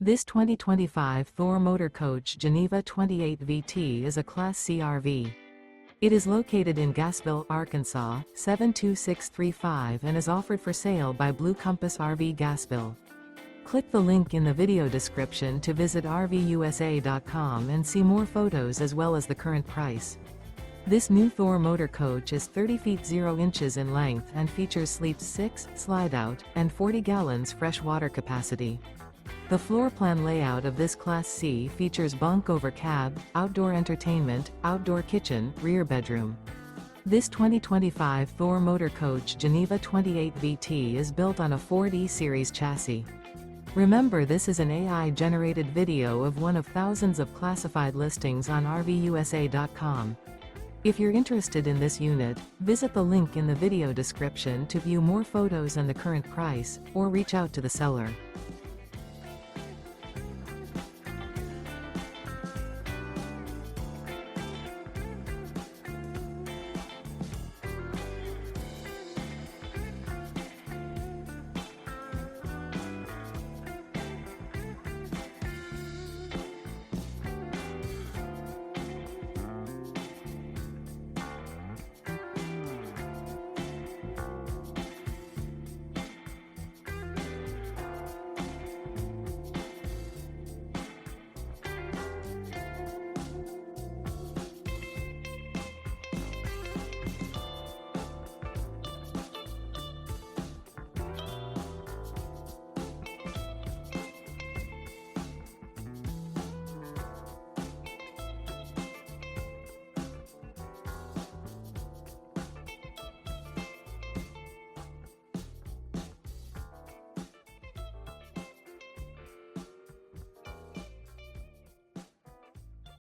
This 2025 Thor Motor Coach Geneva 28 VT is a Class C RV. It is located in Gassville, Arkansas, 72635 and is offered for sale by Blue Compass RV Gassville. Click the link in the video description to visit RVUSA.com and see more photos as well as the current price. This new Thor Motor Coach is 30 feet 0 inches in length and features Sleep 6, Slideout, and 40 gallons fresh water capacity. The floor plan layout of this Class C features bunk over cab, outdoor entertainment, outdoor kitchen, rear bedroom. This 2025 Thor Motor Coach Geneva 28 VT is built on a Ford E-Series chassis. Remember, this is an AI-generated video of one of thousands of classified listings on RVUSA.com. If you're interested in this unit, visit the link in the video description to view more photos and the current price, or reach out to the seller.